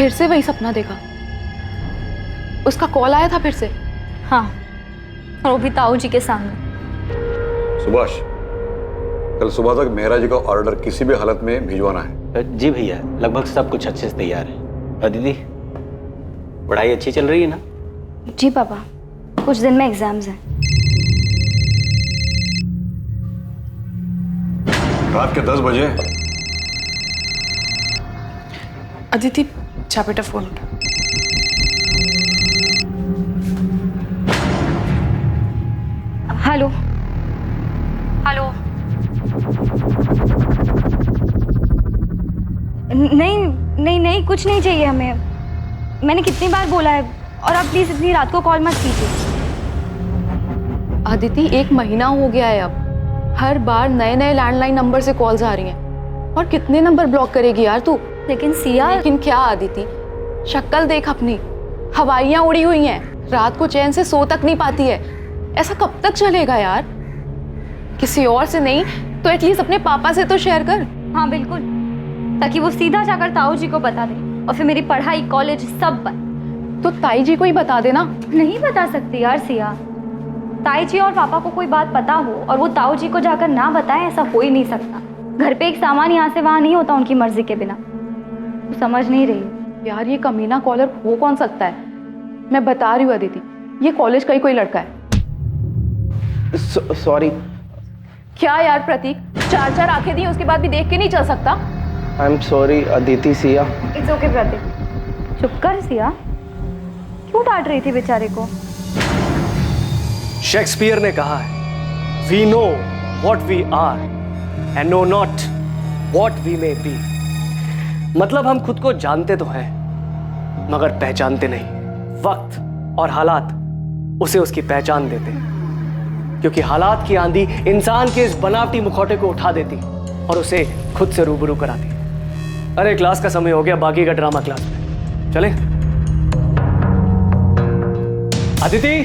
फिर से वही सपना देखा? उसका कॉल आया था फिर से? हाँ, और वो भी ताऊ जी के सामने। सुभाष, कल सुबह तक मेहरा जी का ऑर्डर किसी भी हालत में भिजवाना है। जी भैया, लगभग सब कुछ अच्छे से तैयार है। दीदी, पढ़ाई अच्छी चल रही है ना? जी पापा, कुछ दिन में एग्जाम्स हैं। रात के 10 बजे। अदिति, जा बेटा फोन उठा। Hello hello. नहीं नहीं नहीं, कुछ नहीं चाहिए हमें। मैंने कितनी बार बोला है, और आप प्लीज इतनी रात को कॉल मत कीजिए। अदिति, 1 महीना हो गया है अब। हर बार नए नए लैंडलाइन नंबर से कॉल्स आ रही हैं। और कितने नंबर ब्लॉक करेगी यार तू? लेकिन सिया। लेकिन क्या अदिति, शक्ल देख अपनी, हवाइयाँ उड़ी हुई हैं। रात को चैन से सो तक नहीं पाती है। ऐसा कब तक चलेगा यार? किसी और से नहीं तो एटलीस्ट अपने पापा से तो शेयर कर। हाँ बिल्कुल, ताकि वो सीधा जाकर ताऊ जी को बता दे, और फिर मेरी पढ़ाई, कॉलेज सब बंद। तो ताई जी को ही बता देना। नहीं बता सकती यार सिया। ताई जी और पापा को कोई बात पता हो और वो ताऊ जी को जाकर ना बताएं, ऐसा हो ही नहीं सकता। घर पे एक सामान यहाँ से वहाँ नहीं होता उनकी मर्जी के बिना। तो समझ नहीं रही यार, ये कमीना कॉलर हो कौन सकता है? मैं बता रही हूँ अदिति, ये कॉलेज का ही कोई लड़का है। सॉरी। क्या यार प्रतीक, 4 आंखें दी उसके बाद भी देख के नहीं चल सकता? I am sorry Aditi. Siya, it's okay Prateek, चुप कर सिया। क्यों डांट रही थी बेचारे को? शेक्सपियर ने कहा है, we know what we are and know not what we may be. मतलब हम खुद को जानते तो हैं, मगर पहचानते नहीं। वक्त और हालात उसे उसकी पहचान देते हैं, क्योंकि हालात की आंधी इंसान के इस बनावटी मुखौटे को उठा देती और उसे खुद से रूबरू कराती। अरे क्लास का समय हो गया, बाकी का ड्रामा क्लास में। चलें? अदिति,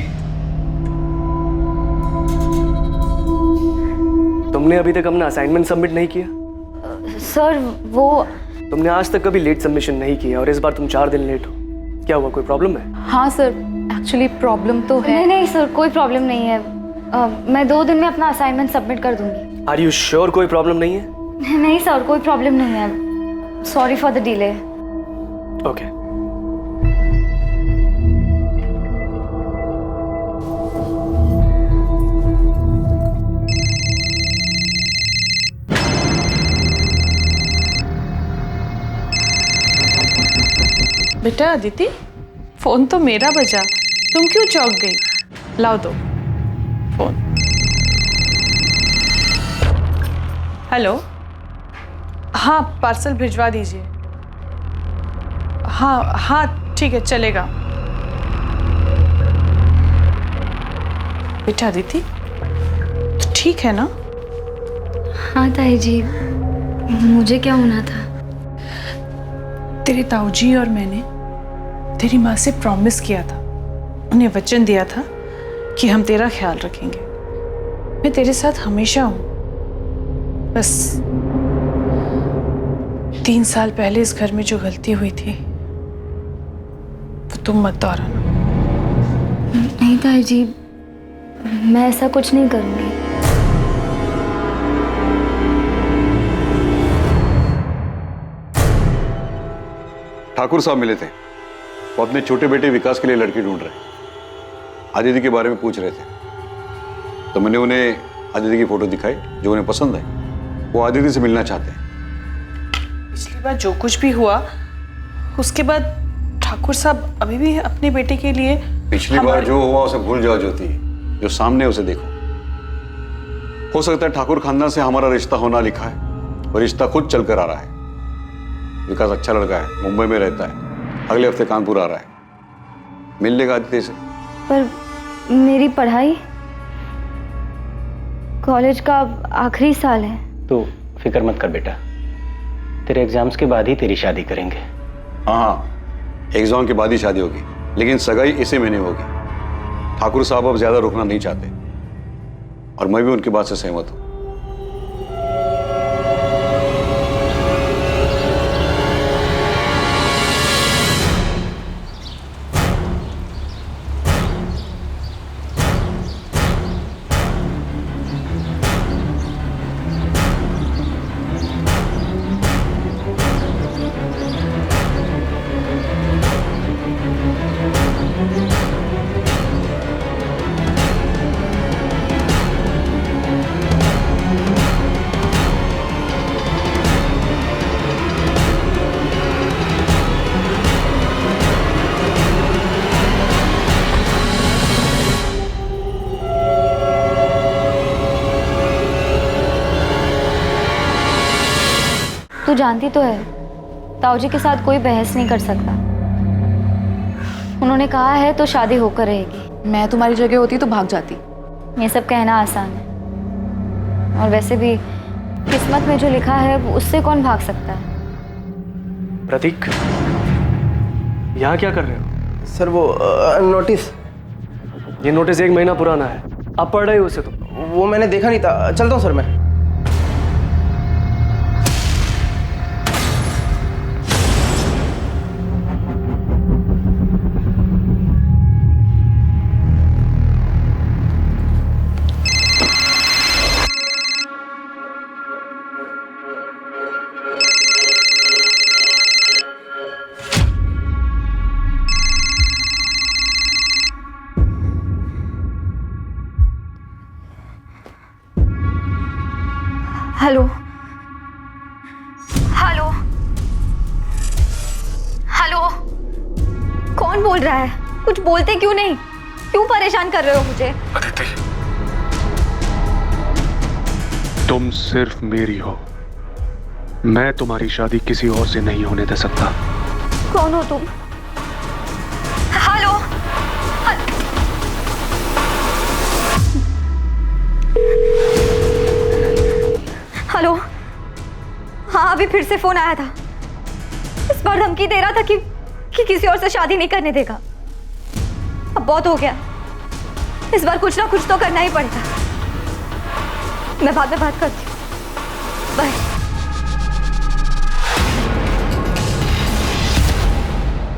तुमने अभी तक अपना असाइनमेंट सबमिट नहीं किया? सर वो तुमने आज तक कभी लेट सबमिशन नहीं किया और इस बार तुम 4 दिन लेट हो। क्या हुआ, कोई प्रॉब्लम है? हाँ सर, एक्चुअली प्रॉब्लम तो है। नहीं नहीं सर, कोई प्रॉब्लम नहीं है। मैं 2 दिन में अपना असाइनमेंट सबमिट कर दूंगी। आर यू श्योर कोई प्रॉब्लम नहीं है? नहीं सर, कोई प्रॉब्लम नहीं है। Sorry for the delay. Okay. बेटा अदिति, फोन तो मेरा बजा, तुम क्यों चौंक गई? लाओ दो फोन। हेलो, हाँ पार्सल भिजवा दीजिए। हाँ हाँ ठीक है, चलेगा। बेटा अदिति, तो ठीक है ना? हाँ ताई जी, मुझे क्या होना था? तेरे ताऊजी और मैंने तेरी माँ से प्रॉमिस किया था, उन्हें वचन दिया था कि हम तेरा ख्याल रखेंगे। मैं तेरे साथ हमेशा हूं। बस 3 साल पहले इस घर में जो गलती हुई थी वो तुम मत दोहराना। नहीं ताई जी, मैं ऐसा कुछ नहीं करूंगी। ठाकुर साहब मिले थे, वो अपने छोटे बेटे विकास के लिए लड़की ढूंढ रहे हैं। आदिति के बारे में पूछ रहे थे, तो मैंने उन्हें आदिति की फोटो दिखाई जो उन्हें पसंद है। वो आदिति से मिलना चाहते हैं। पिछली बार जो कुछ भी हुआ उसके बाद ठाकुर साहब अभी भी अपने बेटे के लिए पिछली बार जो हुआ उसे भूल जाओ ज्योति, जो सामने है उसे देखो। हो सकता है ठाकुर खानदान से हमारा रिश्ता होना लिखा है और रिश्ता खुद चलकर आ रहा है। विकास अच्छा लड़का है, मुंबई में रहता है, अगले हफ्ते कानपुर आ रहा है, मिल लेगा आदित्य से। पर मेरी पढ़ाई, कॉलेज का आखिरी साल है। तो फिक्र मत कर बेटा, तेरे एग्जाम्स के बाद ही तेरी शादी करेंगे। हाँ, एग्जाम के बाद ही शादी होगी, लेकिन सगाई इसी महीने होगी। ठाकुर साहब अब ज्यादा रुकना नहीं चाहते और मैं भी उनकी बात से सहमत हूं। तू जानती तो है ताऊ जी के साथ कोई बहस नहीं कर सकता। उन्होंने कहा है तो शादी होकर रहेगी। मैं तुम्हारी जगह होती तो भाग जाती। ये सब कहना आसान है, और वैसे भी किस्मत में जो लिखा है वो उससे कौन भाग सकता है। प्रतीक, यहाँ क्या कर रहे हो? सर वो नोटिस। ये नोटिस 1 महीना पुराना है, आप पढ़ रहे हो उसे? तो वो मैंने देखा नहीं था, चलता हूँ सर मैं। हेलो हेलो हेलो, कौन बोल रहा है? कुछ बोलते क्यों नहीं? क्यों परेशान कर रहे हो मुझे? अदिति, तुम सिर्फ मेरी हो। मैं तुम्हारी शादी किसी और से नहीं होने दे सकता। कौन हो तुम? हेलो हेलो, हाँ अभी फिर से फोन आया था। इस बार धमकी दे रहा था कि किसी और से शादी नहीं करने देगा। अब बहुत हो गया, इस बार कुछ ना कुछ तो करना ही पड़ेगा। मैं बाद में बात करती हूँ, bye.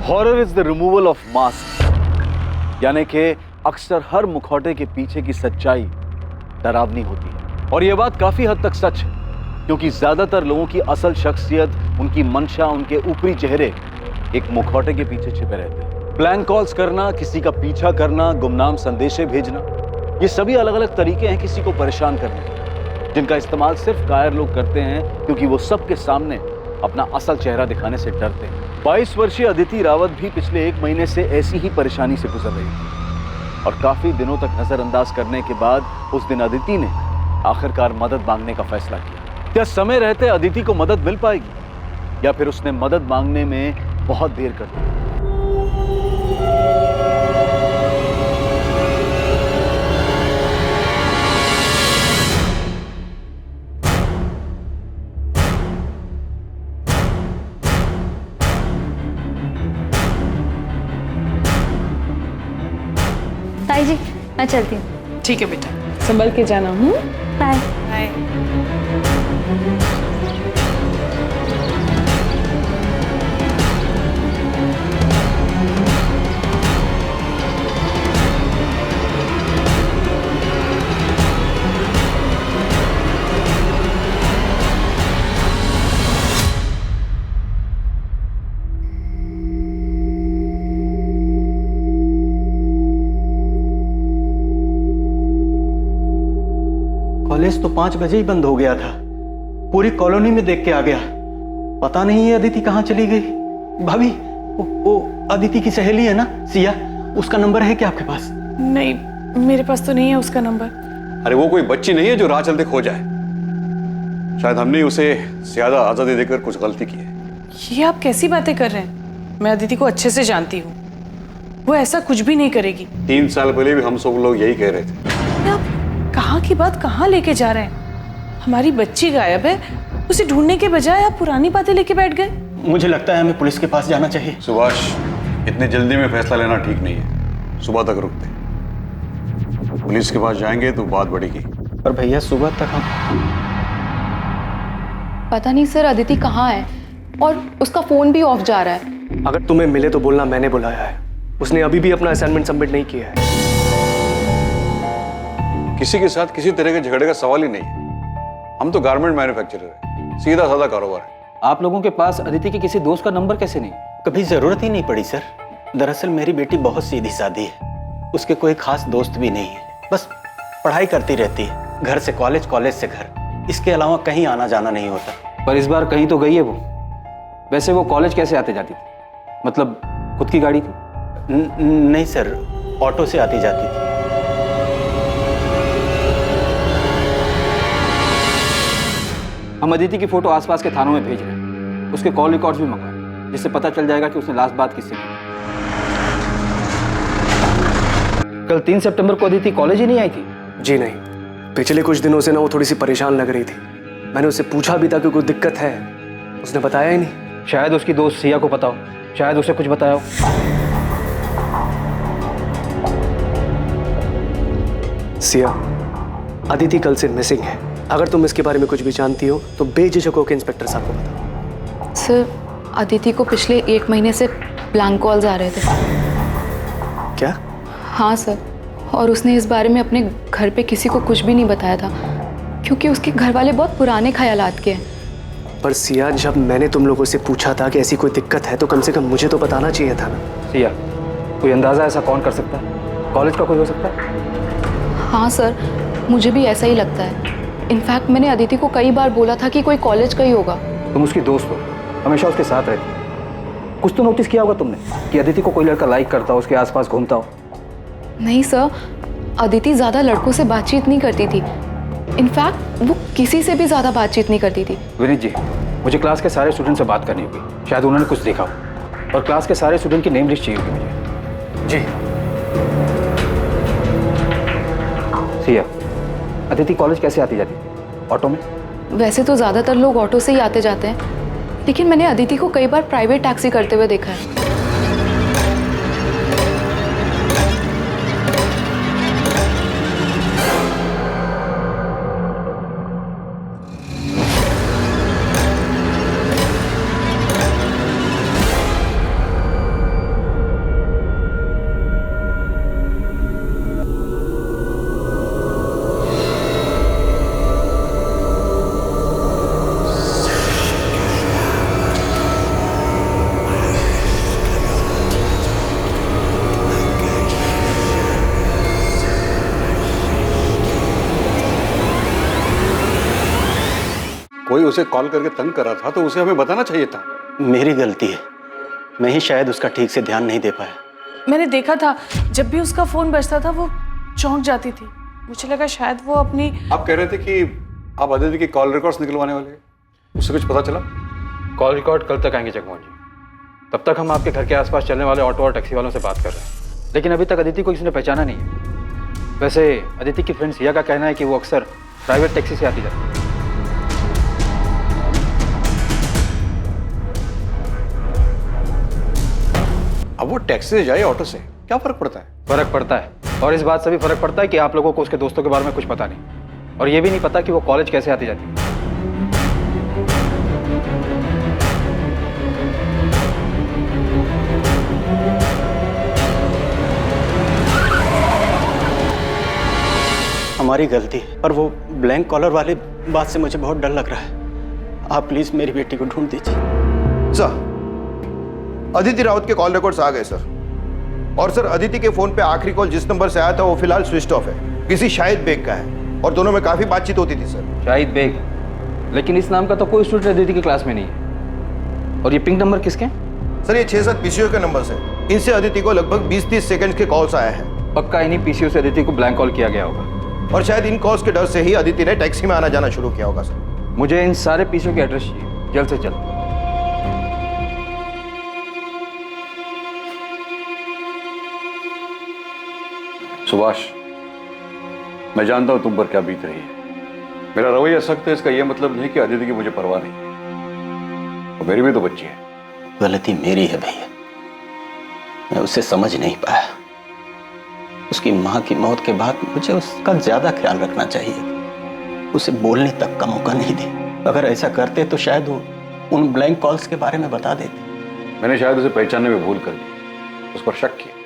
Horror is the removal of mask, यानी कि अक्सर हर मुखौटे के पीछे की सच्चाई डरावनी होती है। और यह बात काफी हद तक सच है, क्योंकि ज्यादातर लोगों की असल शख्सियत, उनकी मंशा, उनके ऊपरी चेहरे एक मुखौटे के पीछे छिपे रहते हैं। प्लैंक कॉल्स करना, किसी का पीछा करना, गुमनाम संदेशे भेजना, ये सभी अलग अलग तरीके हैं किसी को परेशान करने के, जिनका इस्तेमाल सिर्फ कायर लोग करते हैं, क्योंकि वो सबके सामने अपना असल चेहरा दिखाने से डरते हैं। 22 वर्षीय अदिति रावत भी पिछले 1 महीने से ऐसी ही परेशानी से गुजर रही थी, और काफी दिनों तक नजरअंदाज करने के बाद उस दिन अदिति ने आखिरकार मदद मांगने का फैसला किया। क्या समय रहते अदिति को मदद मिल पाएगी, या फिर उसने मदद मांगने में बहुत देर कर दी? ताई जी मैं चलती हूँ। ठीक है बेटा, संभल के जाना। बाय। बाय। कॉलेज तो 5 बजे ही बंद हो गया था। पूरी कॉलोनी में देख के आ गया। पता नहीं ये अदिति कहाँ चली गई। भाभी, वो अदिति की सहेली है ना, सिया, उसका नंबर है क्या आपके पास? नहीं, मेरे पास तो नहीं है उसका नंबर। अरे वो कोई बच्ची नहीं है जो राह चलते खो जाए। शायद हमने उसे ज्यादा आजादी देकर कुछ गलती की है। ये आप कैसी बातें कर रहे हैं? मैं अदिति को अच्छे से जानती हूँ, वो ऐसा कुछ भी नहीं करेगी। 3 साल पहले भी हम सब लोग यही कह रहे थे। आप कहाँ की बात कहाँ लेके जा रहे हैं? हमारी बच्ची गायब है, उसे ढूंढने के बजाय आप पुरानी बातें लेके बैठ गए। मुझे लगता है हमें पुलिस के पास जाना चाहिए। सुभाष, इतनी जल्दी में फैसला लेना ठीक नहीं है। सुबह तक रुकते, पुलिस के पास जाएंगे तो बात बढ़ेगी। पर भैया सुबह तक हम पता नहीं सर अदिति कहाँ है, और उसका फोन भी ऑफ जा रहा है। अगर तुम्हें मिले तो बोलना मैंने बुलाया है। उसने अभी भी अपना असाइनमेंट सबमिट नहीं किया है। किसी के साथ किसी तरह के झगड़े का सवाल ही नहीं है। हम तो गारमेंट मैन्युफैक्चरर है, सीधा साधा कारोबार है। आप लोगों के पास अदिति के किसी दोस्त का नंबर कैसे नहीं? कभी जरूरत ही नहीं पड़ी सर। दरअसल मेरी बेटी बहुत सीधी सादी है, उसके कोई खास दोस्त भी नहीं है। बस पढ़ाई करती रहती है, घर से कॉलेज, कॉलेज से घर, इसके अलावा कहीं आना जाना नहीं होता। पर इस बार कहीं तो गई है वो। वैसे वो कॉलेज कैसे आते जाती थी? मतलब खुद की गाड़ी थी? नहीं सर, ऑटो से आती जाती थी। हम अदिति की फोटो आसपास के थानों में भेज रहे हैं। उसके कॉल रिकॉर्ड्स भी मंगवाए, जिससे पता चल जाएगा कि उसने लास्ट बात किससे की। कल 3 सितंबर को अदिति कॉलेज ही नहीं आई थी? जी नहीं, पिछले कुछ दिनों से ना वो थोड़ी सी परेशान लग रही थी। मैंने उससे पूछा भी था कि कोई दिक्कत है, उसने बताया ही नहीं। शायद उसकी दोस्त सिया को पता हो, शायद उसे कुछ बताया हो। सिया, अदिति कल से मिसिंग है। अगर तुम इसके बारे में कुछ भी जानती हो तो बेझिझक होकर इंस्पेक्टर साहब को बताओ। सर, अदिति को पिछले 1 महीने से ब्लैंक कॉल्स आ रहे थे। क्या? हाँ सर, और उसने इस बारे में अपने घर पे किसी को कुछ भी नहीं बताया था, क्योंकि उसके घर वाले बहुत पुराने ख्यालात के हैं। पर सिया, जब मैंने तुम लोगों से पूछा था कि ऐसी कोई दिक्कत है तो कम से कम मुझे तो बताना चाहिए था ना। सिया, कोई अंदाजा ऐसा कौन कर सकता है? कॉलेज का कोई हो सकता है? हाँ सर, मुझे भी ऐसा ही लगता है। इनफैक्ट मैंने अदिति को कई बार बोला था कि कोई कॉलेज का ही होगा। तुम उसकी दोस्त हो, हमेशा उसके साथ रहती हो। कुछ तो नोटिस किया होगा तुमने कि अदिति को कोई लड़का लाइक करता हो, उसके आसपास घूमता हो। नहीं सर, अदिति ज़्यादा लड़कों से बातचीत नहीं करती थी। इनफैक्ट वो किसी से भी ज़्यादा बातचीत नहीं करती थी। विनीत जी, मुझे क्लास के सारे स्टूडेंट से बात करनी होगी, शायद उन्होंने कुछ देखा हो, और क्लास के सारे स्टूडेंट की नेम लिस्ट चाहिए होगी मुझे। जी। सिया, अदिति कॉलेज कैसे आती जाती? ऑटो में? वैसे तो ज़्यादातर लोग ऑटो से ही आते जाते हैं, लेकिन मैंने अदिति को कई बार प्राइवेट टैक्सी करते हुए देखा है। कोई उसे कॉल करके तंग कर रहा था तो उसे हमें बताना चाहिए था। मेरी गलती है, मैं ही शायद उसका ठीक से ध्यान नहीं दे पाया। मैंने देखा था जब भी उसका फोन बजता था वो चौंक जाती थी। मुझे लगा शायद वो अपनी। आप कह रहे थे कि आप अदिति की कॉल रिकॉर्ड्स निकलवाने वाले हैं, उससे कुछ पता चला? कॉल रिकॉर्ड कल तक आएंगे जगमोहन जी। तब तक हम आपके घर के आसपास चलने वाले ऑटो और टैक्सी वालों से बात कर रहे हैं, लेकिन अभी तक अदिति को किसी ने पहचाना नहीं है। वैसे अदिति की फ्रेंड सिया का कहना है कि वो अक्सर प्राइवेट टैक्सी से आती जाती है। अब वो टैक्सी से जाए ऑटो से क्या फर्क पड़ता है? फर्क पड़ता है, और इस बात से भी फर्क पड़ता है कि आप लोगों को उसके दोस्तों के बारे में कुछ पता नहीं, और ये भी नहीं पता कि वो कॉलेज कैसे आती जाती है। हमारी गलती है, पर वो ब्लैंक कॉलर वाली बात से मुझे बहुत डर लग रहा है। आप प्लीज मेरी बेटी को ढूंढ दीजिए। सर, अदिति राउत के कॉल रिकॉर्ड्स आ गए सर। और सर, अदिति के फोन पे आखिरी कॉल जिस नंबर से आया था वो फिलहाल स्विच ऑफ है, किसी शाहिद बेग का है, और दोनों में काफी बातचीत होती थी सर। शाहिद बेग? लेकिन इस नाम का तो कोई स्टूडेंट अदिति की क्लास में नहीं है। और ये पिंक नंबर किसके? सर, ये 6-7 पीसीओ के नंबर है। इनसे अदिति को लगभग 20-30 सेकंड के कॉल्स आए हैं। पक्का इन्हीं पीसीओ से अदिति को ब्लैंक कॉल किया गया होगा, और शायद इन कॉल्स के डर से ही अदिति ने टैक्सी में आना जाना शुरू किया होगा सर। मुझे इन सारे पीसीओ के एड्रेस चाहिए, जल्द से जल्द। सुभाष, मैं जानता हूं तुम पर क्या बीत रही है। मेरा रवैया सख्त है, इसका यह मतलब नहीं कि अदिति की मुझे परवाह नहीं, और मेरी भी तो बच्ची है। गलती मेरी है भैया, मैं उसे समझ नहीं पाया। उसकी माँ की मौत के बाद मुझे उसका ज्यादा ख्याल रखना चाहिए, उसे बोलने तक का मौका नहीं दे। अगर ऐसा करते तो शायद वो उन ब्लैंक कॉल्स के बारे में बता देते। मैंने शायद उसे पहचानने में भूल कर दी, उस पर शक किया।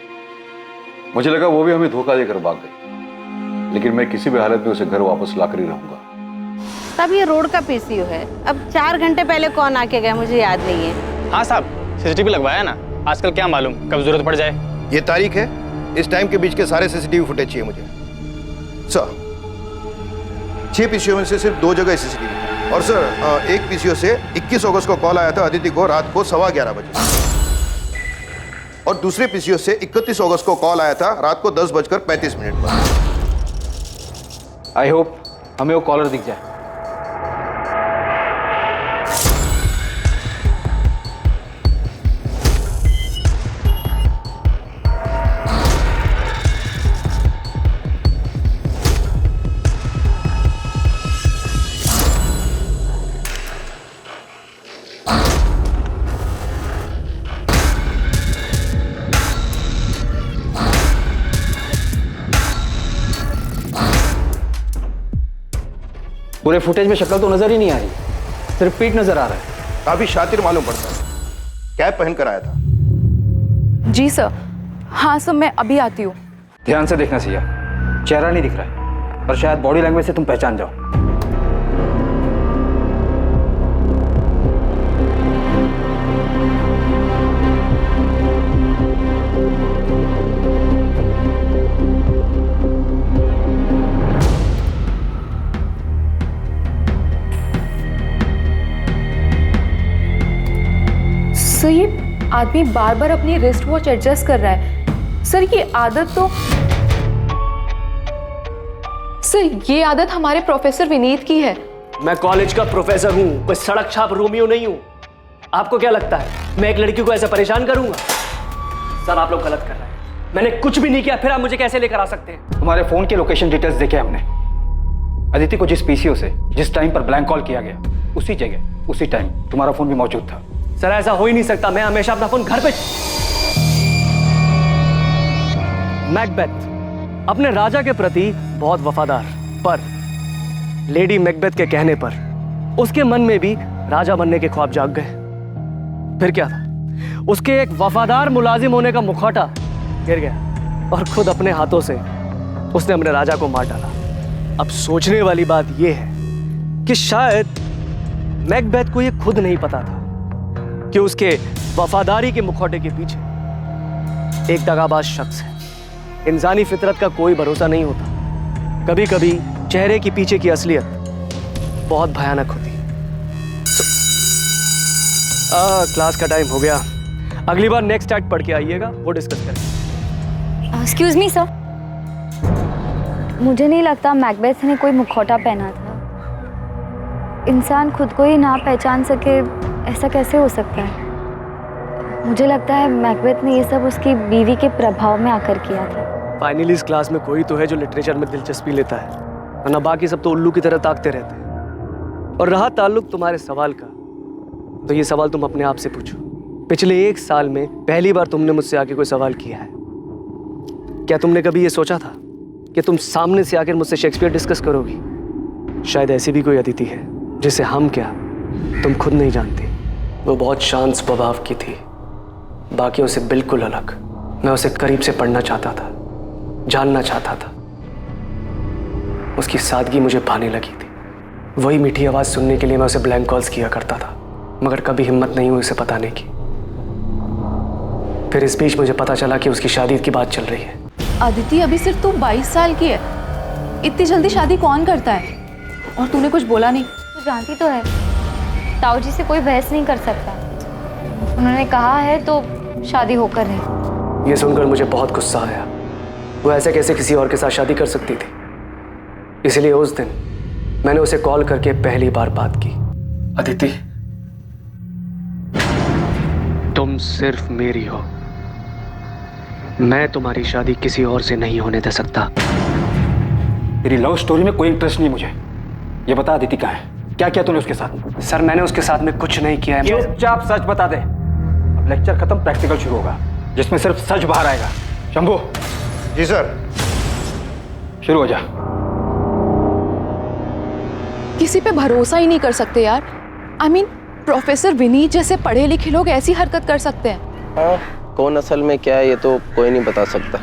मुझे लगा वो भी हमें धोखा देकर भाग गई, लेकिन मैं किसी भी हालत में उसे घर वापस लाकर ही रहूंगा। तब ये रोड का पीसीओ है। अब 4 घंटे पहले कौन आके गया मुझे याद नहीं है। हाँ साहब, सीसीटीवी लगवाया ना, आजकल क्या मालूम कब जरूरत पड़ जाए। ये तारीख है, इस टाइम के बीच के सारे सीसीटीवी फुटेज चाहिए मुझे सर। 6 पीसीओ में से सिर्फ 2 जगह सीसीटीवी है। और सर, एक पीसीओ से 21 अगस्त को कॉल आया था अदिति को रात को 11:15 बजे, और दूसरे पीसीओ से 31 अगस्त को कॉल आया था रात को 10:35 पर। आई होप हमें वो कॉलर दिख जाए। पूरे फुटेज में शक्ल तो नजर ही नहीं आ रही, सिर्फ पीठ नजर आ रहा है। काफी शातिर मालूम पड़ता है। कैप पहन कर आया था। जी सर। हाँ सर, मैं अभी आती हूँ। ध्यान से देखना सिया, चेहरा नहीं दिख रहा है, पर शायद बॉडी लैंग्वेज से तुम पहचान जाओ। सर ये आदमी बार बार अपनी रिस्ट वॉच एडजस्ट कर रहा है। सर ये आदत तो ये आदत हमारे प्रोफेसर विनीत की है। मैं कॉलेज का प्रोफेसर हूँ, कोई सड़क छाप रोमियो नहीं हूँ। आपको क्या लगता है मैं एक लड़की को ऐसे परेशान करूंगा? सर आप लोग गलत कर रहे हैं, मैंने कुछ भी नहीं किया, फिर आप मुझे कैसे लेकर आ सकते हैं? तुम्हारे फोन के लोकेशन डिटेल्स देखे हमने। अदिति को जिस पीसीओ से जिस टाइम पर ब्लैंक कॉल किया गया, उसी जगह उसी टाइम तुम्हारा फोन भी मौजूद था। सर ऐसा हो ही नहीं सकता, मैं हमेशा अपना फोन घर पे। मैकबेथ अपने राजा के प्रति बहुत वफादार, पर लेडी मैकबेथ के कहने पर उसके मन में भी राजा बनने के ख्वाब जाग गए। फिर क्या था, उसके एक वफादार मुलाजिम होने का मुखौटा गिर गया और खुद अपने हाथों से उसने अपने राजा को मार डाला। अब सोचने वाली बात यह है कि शायद मैकबेथ को यह खुद नहीं पता था कि उसके वफादारी के मुखौटे के पीछे एक दगाबाज शख्स है। इंसानी फितरत का कोई भरोसा नहीं होता, कभी कभी चेहरे के पीछे की असलियत बहुत भयानक होती है। क्लास का टाइम हो गया, अगली बार नेक्स्ट एक्ट पढ़ के आइएगा, वो डिस्कस करेंगे। एक्सक्यूज मी सर, मुझे नहीं लगता मैकबेथ ने कोई मुखौटा पहना था। इंसान खुद को ही ना पहचान सके, ऐसा कैसे हो सकता है? मुझे लगता है मैकबेथ ने ये सब उसकी बीवी के प्रभाव में आकर किया था। फाइनली इस क्लास में कोई तो है जो लिटरेचर में दिलचस्पी लेता है, वरना बाकी सब तो उल्लू की तरह ताकते रहते हैं। और रहा ताल्लुक तुम्हारे सवाल का, तो ये सवाल तुम अपने आप से पूछो। पिछले 1 साल में पहली बार तुमने मुझसे आके कोई सवाल किया है? क्या तुमने कभी ये सोचा था कि तुम सामने से आकर मुझसे शेक्सपियर डिस्कस करोगी? शायद ऐसी भी कोई अदिति है जिसे हम क्या तुम खुद नहीं जानती। वो बहुत शांत स्वभाव की थी, बाकियों से बिल्कुल अलग। मैं उसे करीब से पढ़ना चाहता था, जानना चाहता था। उसकी सादगी मुझे भाने लगी थी। वही मीठी आवाज़ सुनने के लिए मैं उसे ब्लैंक कॉल्स किया करता था, मगर कभी हिम्मत नहीं हुई उसे बताने की। फिर इस बीच मुझे पता चला कि उसकी शादी की बात चल रही है। अदिति अभी सिर्फ तू 22 साल की है, इतनी जल्दी शादी कौन करता है? और तूने कुछ बोला नहीं? तू जानती तो है, ताऊ जी से कोई बहस नहीं कर सकता। उन्होंने कहा है तो शादी होकर है। ये सुनकर मुझे बहुत गुस्सा आया। वो ऐसे कैसे किसी और के साथ शादी कर सकती थी? इसलिए उस दिन मैंने उसे कॉल करके पहली बार बात की। अदिति, तुम सिर्फ मेरी हो, मैं तुम्हारी शादी किसी और से नहीं होने दे सकता। तेरी लव स्टोरी में कोई इंटरेस्ट नहीं मुझे। ये बता अदिति कहाँ है? क्या किया तूने उसके साथ? सर मैंने उसके साथ में कुछ नहीं किया है। चुपचाप सच बता दे। अब लेक्चर खत्म, प्रैक्टिकल शुरू होगा, जिसमें सिर्फ सच बाहर आएगा। शंभू। जी सर। शुरू हो जा। किसी पे भरोसा ही नहीं कर सकते यार। I mean, प्रोफेसर विनीत जैसे पढ़े लिखे लोग ऐसी हरकत कर सकते हैं? हाँ, कौन असल में क्या है ये तो कोई नहीं बता सकता।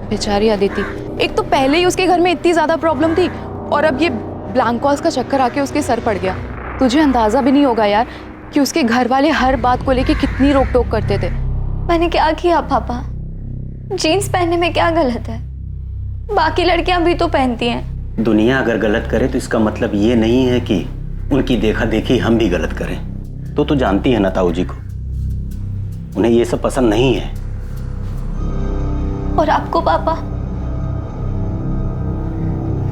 बेचारी अदिति, एक तो पहले ही उसके घर में इतनी ज्यादा प्रॉब्लम थी, और अब ये ब्लैंक कॉल्स का चक्कर आके उसके सर पड़ गया। तुझे अंदाजा भी नहीं होगा यार कि उसके घर वाले हर बात को लेके कितनी रोक टोक करते थे। मैंने क्या किया पापा? जीन्स पहनने में क्या गलत है? बाकी लड़कियां भी तो पहनती हैं। दुनिया अगर गलत करे तो इसका मतलब ये नहीं है कि उनकी देखा देखी हम भी गलत करें। तो जानती है ना ताऊ जी को, उन्हें ये सब पसंद नहीं है। और आपको पापा?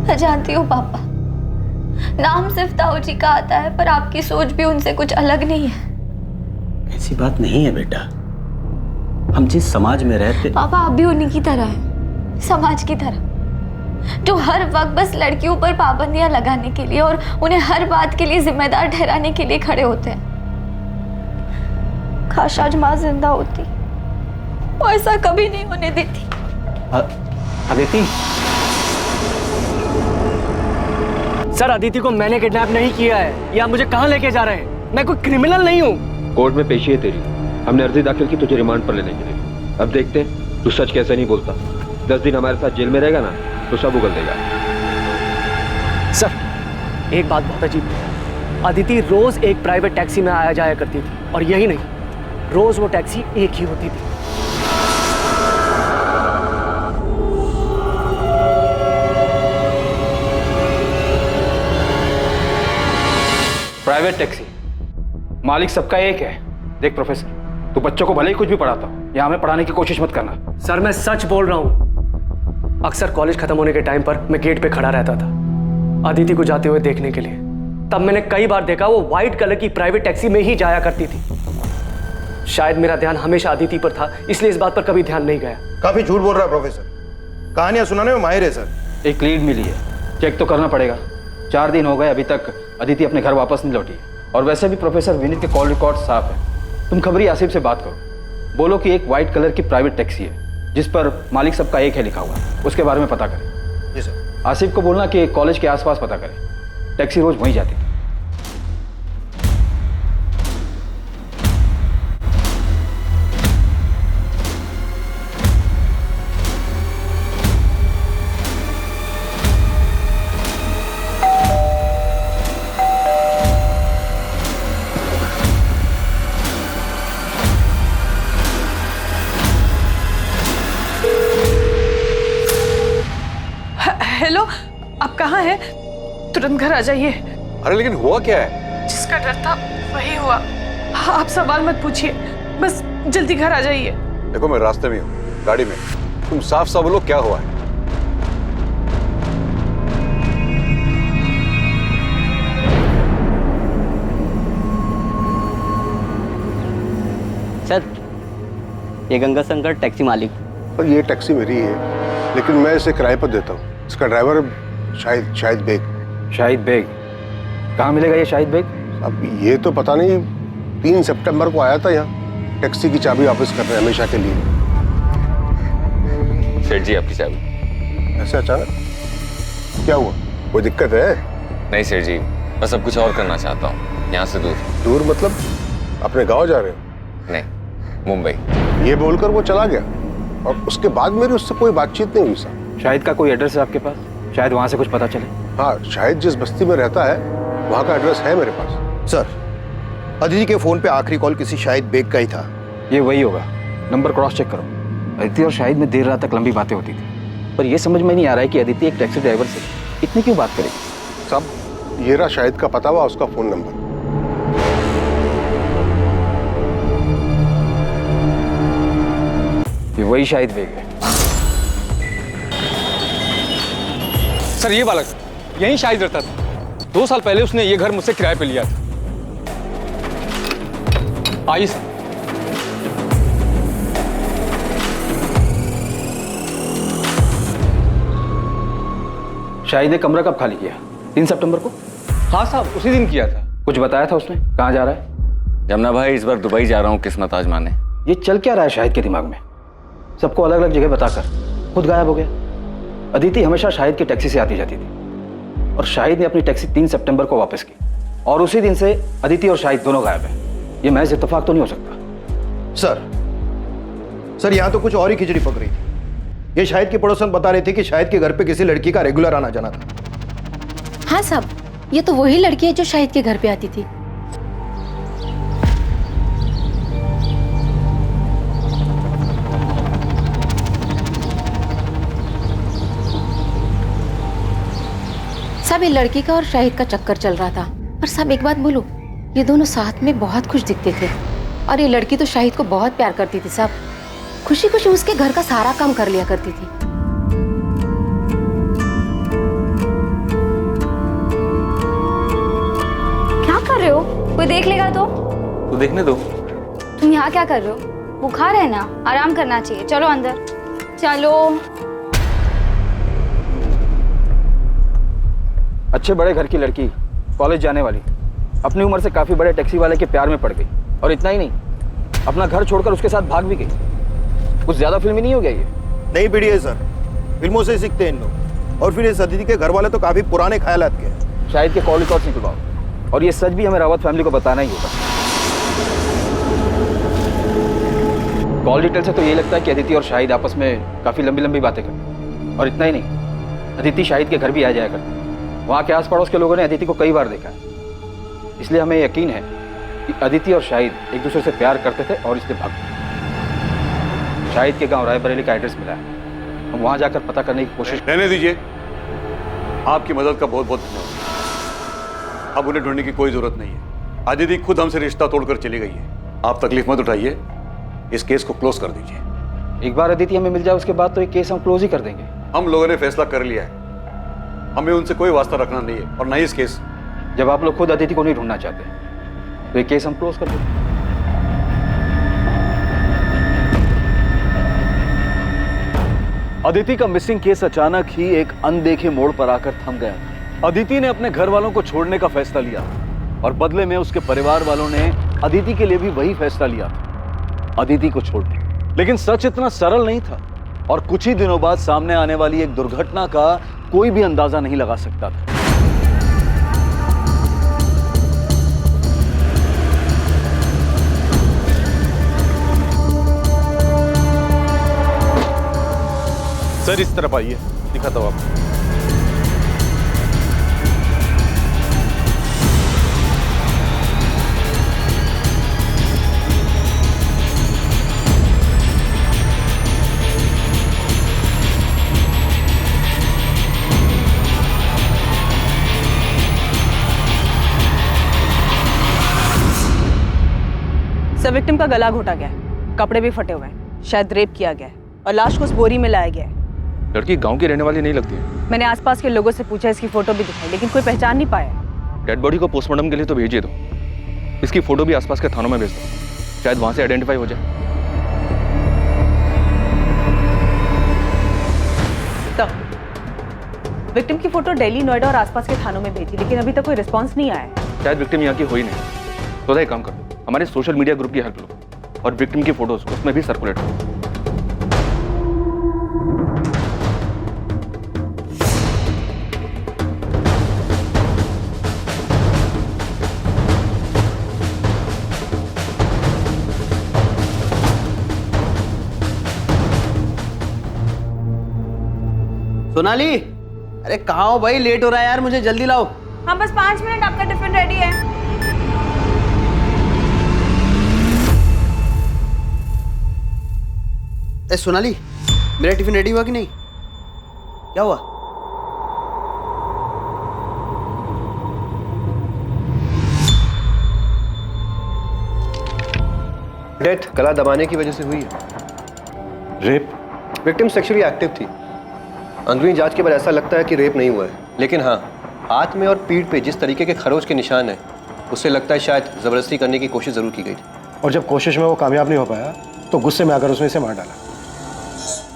मैं जानती हूँ पापा, नाम सिर्फ ताऊ जी का आता है, पर आपकी सोच भी उनसे कुछ अलग नहीं है। ऐसी बात नहीं है बेटा, हम जिस समाज में रहते। पापा आप भी उन्हीं की तरह हैं, समाज की तरह, जो हर वक्त बस लड़कियों पर पाबंदियां लगाने के लिए और उन्हें हर बात के लिए जिम्मेदार ठहराने के लिए खड़े होते हैं। काश आज माँ जिंदा होती, वो ऐसा कभी नहीं होने देती। अदिति, सर अदिति को मैंने किडनैप नहीं किया है। ये आप मुझे कहाँ लेके जा रहे हैं? मैं कोई क्रिमिनल नहीं हूँ। कोर्ट में पेशी है तेरी, हमने अर्जी दाखिल की तुझे रिमांड पर लेने के लिए। अब देखते हैं तू सच कैसे नहीं बोलता। 10 दिन हमारे साथ जेल में रहेगा ना तो सब उगल देगा। सर एक बात बहुत अजीब है, अदिति रोज एक प्राइवेट टैक्सी में आया जाया करती थी, और यही नहीं, रोज वो टैक्सी एक ही होती थी। प्राइवेट टैक्सी, मालिक सबका एक है। देख प्रोफेसर, तू बच्चों को भले ही कुछ भी पढ़ाता हो, यहाँ हमें पढ़ाने की कोशिश मत करना। सर मैं सच बोल रहा हूँ। अक्सर कॉलेज खत्म होने के टाइम पर मैं गेट पे खड़ा रहता था अदिति को जाते हुए देखने के लिए। तब मैंने कई बार देखा वो व्हाइट कलर की प्राइवेट टैक्सी में ही जाया करती थी। शायद मेरा ध्यान हमेशा अदिति पर था, इसलिए इस बात पर कभी ध्यान नहीं गया। काफी झूठ बोल रहा है प्रोफेसर, कहानियां सुनाने में माहिर है सर। एक लीड मिली है, चेक तो करना पड़ेगा। 4 दिन हो गए, अभी तक अदिति अपने घर वापस नहीं लौटी। और वैसे भी प्रोफेसर विनीत के कॉल रिकॉर्ड साफ है। तुम खबरी आसिफ से बात करो, बोलो कि एक व्हाइट कलर की प्राइवेट टैक्सी है जिस पर मालिक सबका एक है लिखा हुआ, उसके बारे में पता करें। जी सर। आसिफ को बोलना कि कॉलेज के आसपास पता करें, टैक्सी रोज वहीं जाती थी। हेलो, आप कहाँ हैं? तुरंत घर आ जाइए। अरे लेकिन हुआ क्या है? जिसका डर था वही हुआ। आप सवाल मत पूछिए, बस जल्दी घर आ जाइए। देखो मैं रास्ते में हूँ, गाड़ी में। तुम साफ साफ बोलो क्या हुआ है? सर ये गंगा शंकर टैक्सी मालिक। और ये टैक्सी मेरी है, लेकिन मैं इसे किराए पर देता हूँ। इसका ड्राइवर शाहिद बेग। शाहिद बेग? कहाँ मिलेगा ये शाहिद बेग? अब ये तो पता नहीं। 3 सितंबर को आया था यहाँ, टैक्सी की चाबी वापस कर रहे हैं हमेशा के लिए। सेठ जी आपकी चाबी। ऐसे अचानक क्या हुआ? कोई दिक्कत है? नहीं सेठ जी, बस अब कुछ और करना चाहता हूँ, यहाँ से दूर। दूर मतलब अपने गांव जा रहे हो? नहीं, मुंबई। ये बोलकर वो चला गया और उसके बाद मेरी उससे कोई बातचीत नहीं हुई सर। शाहिद का कोई एड्रेस है आपके पास? शायद वहाँ से कुछ पता चले। हाँ, शाहिद जिस बस्ती में रहता है वहाँ का एड्रेस है मेरे पास। सर अदिति के फोन पे आखिरी कॉल किसी शाहिद बेग का ही था। ये वही होगा, नंबर क्रॉस चेक करो। अदिति और शाहिद में देर रात तक लंबी बातें होती थी, पर यह समझ में नहीं आ रहा है कि अदिति एक टैक्सी ड्राइवर से इतनी क्यों बात करेगी। साहब ये रहा शाहिद का पता हुआ, उसका फोन नंबर। ये वही शाहिद बेग है। सर ये बालक यहीं शाहिद रहता था। 2 साल पहले उसने ये घर मुझसे किराए पे लिया था। आइए सर। शाहिद ने कमरा कब खाली किया? 3 सितंबर को? हाँ साहब, उसी दिन किया था। कुछ बताया था उसने? कहाँ जा रहा है? जमुना भाई इस बार दुबई जा रहा हूँ किस्मत आजमाने। ये चल क्या रहा है शाहिद के दिमाग में? सबको अलग अलग जगह बताकर खुद गायब हो गया। अदिति हमेशा शाहिद की टैक्सी से आती जाती थी और शाहिद ने अपनी टैक्सी 3 सितंबर को वापस की और उसी दिन से अदिति और शाहिद दोनों गायब हैं। ये महज इत्तेफाक तो नहीं हो सकता। सर यहाँ तो कुछ और ही खिचड़ी पक रही थी। ये शाहिद के पड़ोसन बता रहे थे कि शाहिद के घर पे किसी लड़की का रेगुलर आना जाना था। हाँ साहब, ये तो वही लड़की है जो शाहिद के घर पे आती थी। सब ये लड़की का और शाहिद का चक्कर चल रहा था। पर सब एक बात बोलूं, ये दोनों साथ में बहुत खुश दिखते थे और ये लड़की तो शाहिद को बहुत प्यार करती थी। सब खुशी खुशी उसके घर का सारा काम कर लिया करती थी। क्या कर रहे हो? कोई देख लेगा तो? तो देखने दो। तुम यहाँ क्या कर रहे हो? बुखार है ना, आराम करना चाहिए। चलो अंदर चलो। अच्छे बड़े घर की लड़की, कॉलेज जाने वाली, अपनी उम्र से काफी बड़े टैक्सी वाले के प्यार में पड़ गई। और इतना ही नहीं, अपना घर छोड़कर उसके साथ भाग भी गई। कुछ ज्यादा फिल्मी नहीं हो गया ये? नहीं पीढ़ी है सर, फिल्मों से सीखते हैं इन लोग। और फिर इस अदिति के घर वाले तो काफी पुराने ख्यालात के हैं। शाहिद के कॉल रिकॉर्ड्स निकलवाओ, और ये सच भी हमें रावत फैमिली को बताना ही होगा। कॉल डिटेल से तो ये लगता है कि अदिति और शाहिद आपस में काफी लंबी लंबी बातें करते, और इतना ही नहीं, अदिति शाहिद के घर भी आ जाया करती। वहाँ के आस पड़ोस के लोगों ने अदिति को कई बार देखा है, इसलिए हमें यकीन है कि अदिति और शाहिद एक दूसरे से प्यार करते थे और इसलिए भाग गए। शाहिद के गांव रायबरेली का एड्रेस मिला है, हम वहां जाकर पता करने की कोशिश। रहने दीजिए, आपकी मदद का बहुत बहुत धन्यवाद। अब उन्हें ढूंढने की कोई जरूरत नहीं है। अदिति खुद हमसे रिश्ता तोड़कर चली गई है। आप तकलीफ मत उठाइए, इस केस को क्लोज कर दीजिए। एक बार अदिति हमें मिल जाए उसके बाद तो ये केस हम क्लोज ही कर देंगे। हम लोगों ने फैसला कर लिया है, हमें उनसे कोई वास्ता रखना नहीं है, और न ही इस केस। जब आप लोग खुद अदिति को नहीं ढूंढना चाहते तो ये केस हम क्लोज कर देंगे। अदिति का मिसिंग केस अचानक ही एक अनदेखे मोड़ पर आकर थम गया। अदिति ने अपने घर वालों को छोड़ने का फैसला लिया, और बदले में उसके परिवार वालों ने अदिति के लिए भी वही फैसला लिया था, अदिति को छोड़ने। लेकिन सच इतना सरल नहीं था, और कुछ ही दिनों बाद सामने आने वाली एक दुर्घटना का कोई भी अंदाजा नहीं लगा सकता था। सर इस तरफ आइए, दिखाता हूं आपको। सर, विक्टिम का गला घोटा गया है, कपड़े भी फटे हुए हैं, शायद रेप किया गया है, और लाश को उस बोरी में लाया गया है। लड़की गांव की रहने वाली नहीं लगती है। मैंने आसपास के लोगों से पूछा, इसकी फोटो भी दिखाई, लेकिन कोई पहचान नहीं पाया। डेड बॉडी को पोस्टमार्टम के लिए तो भेजिए दो, इसकी फोटो भी आसपास के थानों में भेज दो, शायद वहां से आइडेंटिफाई हो जाए। तो विक्टिम की फोटो दिल्ली, नोएडा और आसपास के थानों में भेजी, लेकिन अभी तक कोई रिस्पॉन्स नहीं आया। शायद विक्टिम यहाँ की हो ही नहीं। तो एक काम कर दो, हमारे सोशल मीडिया ग्रुप की हेल्प लो, और विक्टिम की फोटोज उसमें भी सर्कुलेट करो। सोनाली, अरे कहाँ हो भाई? लेट हो रहा है यार, मुझे जल्दी लाओ। हाँ बस 5 मिनट, आपका टिफिन रेडी है। ए सोनाली, मेरा टिफिन रेडी हुआ कि नहीं? क्या हुआ? डेथ गला दबाने की वजह से हुई है। रेप? विक्टिम सेक्सुअली एक्टिव थी। अंदरूनी जांच के बाद ऐसा लगता है कि रेप नहीं हुआ है, लेकिन हाँ, हाथ में और पीठ पे जिस तरीके के खरोच के निशान हैं, उससे लगता है शायद जबरदस्ती करने की कोशिश जरूर की गई थी। और जब कोशिश में वो कामयाब नहीं हो पाया तो गुस्से में आकर उसने इसे मार डाला।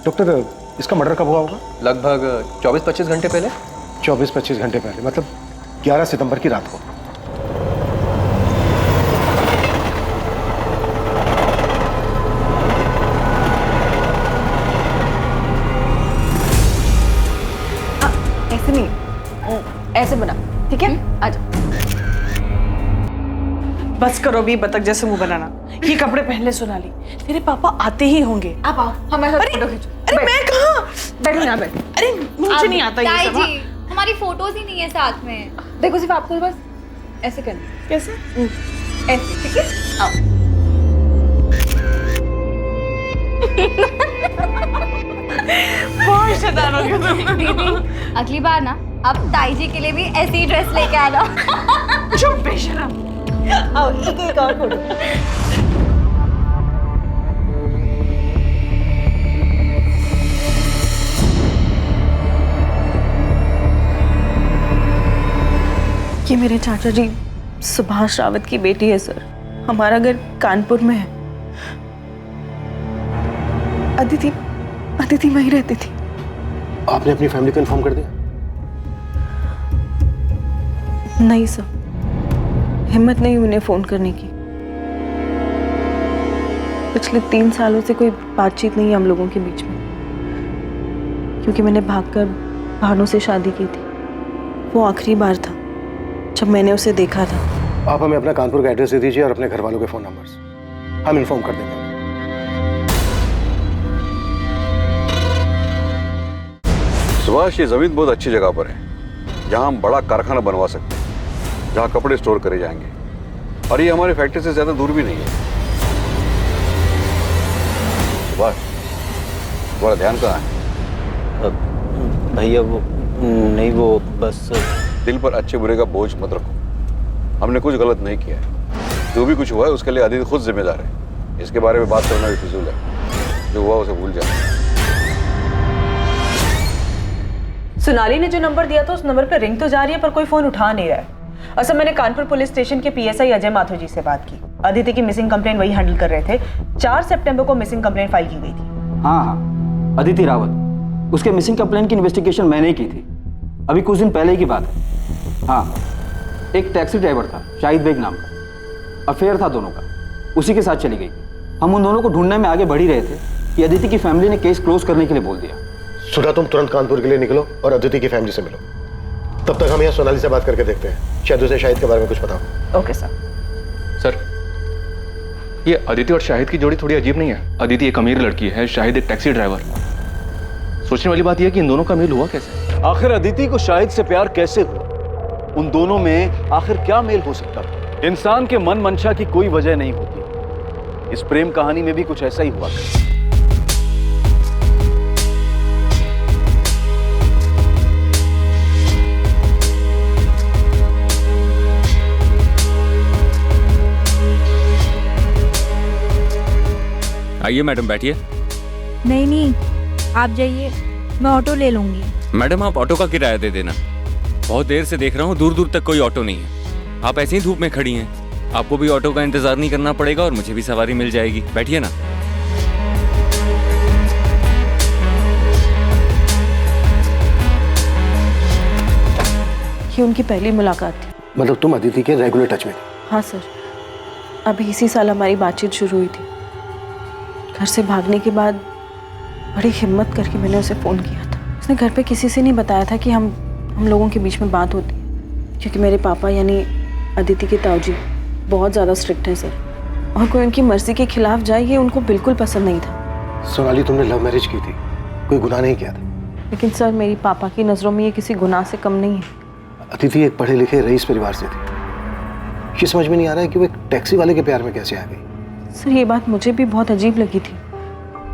डॉक्टर, इसका मर्डर कब हुआ होगा? लगभग 24-25 घंटे पहले। 24-25 घंटे पहले, मतलब 11 सितंबर की रात को। ऐसे नहीं, ऐसे बना, ठीक है? आजा। बस करो भी बतख जैसे मुंह बनाना। ये कपड़े पहन ले सोनाली, तेरे पापा आते ही होंगे। आप आओ, हमारे साथ फोटो खींचो। अरे मैं कहाँ? बैठो यहाँ बैठो। अरे मुझे नहीं आता ये सब। जी, हमारी फोटोज ही नहीं है साथ में। देखो, सिर्फ आपको बस ऐसे करना। कैसे? ऐसे, ठीक है? आओ। बहुत शैतान हो गया तुम। दीदी, अगली बार ना अब ताई जी के लिए भी ऐसी ड्रेस लेके आना। चुप बेशरम। आओ, एक और फोटो। ये मेरे चाचा जी सुभाष रावत की बेटी है सर। हमारा घर कानपुर में है। अदिति वहीं रहती थी। आपने अपनी फैमिली को इन्फॉर्म कर दिया? नहीं सर, हिम्मत नहीं उन्हें फोन करने की। पिछले 3 सालों से कोई बातचीत नहीं है हम लोगों के बीच में, क्योंकि मैंने भागकर भानु से शादी की थी। वो आखिरी बार था। जब मैंने उसे देखा था। आप हमें अपना कानपुर का एड्रेस दे दीजिए और अपने घर वालों के फ़ोन नंबर्स, हम इन्फॉर्म कर देंगे। सुभाष, ये जमीन बहुत अच्छी जगह पर है, जहां हम बड़ा कारखाना बनवा सकते हैं, जहां कपड़े स्टोर करे जाएंगे, और ये हमारी फैक्ट्री से ज्यादा दूर भी नहीं है। सुभाष, तुम्हारा ध्यान कहाँ है? भैया वो नहीं, वो बस दिल पर अच्छे बुरे का बोझ मत रखो। हमने कुछ गलत नहीं किया है। जो भी कुछ हुआ है उसके लिए अदिति खुद जिम्मेदार है। इसके बारे में बात करना भी फिजूल है। जो हुआ उसे भूल जाए। सोनाली ने जो नंबर दिया था उस नंबर पर रिंग तो जा रही है पर कोई फोन उठा नहीं रहा है। असल मैंने कानपुर पुलिस स्टेशन के पीएसआई अजय माथुर जी से बात की। अदिति की मिसिंग कंप्लेंट वही हैंडल कर रहे थे। 4 सितंबर को मिसिंग कंप्लेंट फाइल की गई थी। हाँ, अदिति रावत, उसके मिसिंग कंप्लेंट की इन्वेस्टिगेशन मैंने ही की थी, अभी कुछ दिन पहले की बात है। हाँ, एक टैक्सी ड्राइवर था शाहिद बेग नाम का, अफेयर था दोनों का, उसी के साथ चली गई। हम उन दोनों को ढूंढने में आगे बढ़ ही रहे थे कि अदिति की फैमिली ने केस क्लोज करने के लिए बोल दिया। सुधा, तुम तुरंत कानपुर के लिए निकलो और अदिति की फैमिली से मिलो। तब तक हम यहाँ सोनाली से बात करके देखते हैं, शायद उसे शाहिद के बारे में कुछ पता हो। Okay sir. सर, ये अदिति और शाहिद की जोड़ी थोड़ी अजीब नहीं है? अदिति एक अमीर लड़की है, शाहिद एक टैक्सी ड्राइवर। सोचने वाली बात यह है कि इन दोनों का मेल हुआ कैसे? आखिर अदिति को शाहिद से प्यार कैसे हुआ? उन दोनों में आखिर क्या मेल हो सकता था? इंसान के मन मंशा की कोई वजह नहीं होती। इस प्रेम कहानी में भी कुछ ऐसा ही हुआ। आइए मैडम, बैठिए। नहीं, आप जाइए, मैं ऑटो ले लूंगी। मैडम, आप ऑटो का किराया दे देना। बहुत देर से देख रहा हूँ, दूर दूर तक कोई ऑटो नहीं है। आप ऐसे ही धूप में खड़ी हैं। आपको भी ऑटो का इंतजार नहीं करना पड़ेगा और मुझे भी सवारी मिल जाएगी। बैठिए ना। ये उनकी पहली मुलाकात थी। मतलब तुम अदिति के रेगुलर टच में थी? हाँ सर, अभी इसी साल हमारी बातचीत शुरू हुई थी। घर से भागने के बाद बड़ी हिम्मत करके मैंने उसे फ़ोन किया था। उसने घर पे किसी से नहीं बताया था कि हम लोगों के बीच में बात होती, क्योंकि मेरे पापा यानी अदिति के ताऊजी बहुत ज़्यादा स्ट्रिक्ट हैं सर, और कोई उनकी मर्जी के खिलाफ जाए ये उनको बिल्कुल पसंद नहीं था। सोनाली, तुमने लव मैरिज की थी, कोई गुनाह नहीं किया था। लेकिन सर, मेरी पापा की नज़रों में ये किसी गुनाह से कम नहीं है। अदिति एक पढ़े लिखे रईस परिवार से थी। ये समझ में नहीं आ रहा है कि वो एक टैक्सी वाले के प्यार में कैसे आ गई। सर, ये बात मुझे भी बहुत अजीब लगी थी।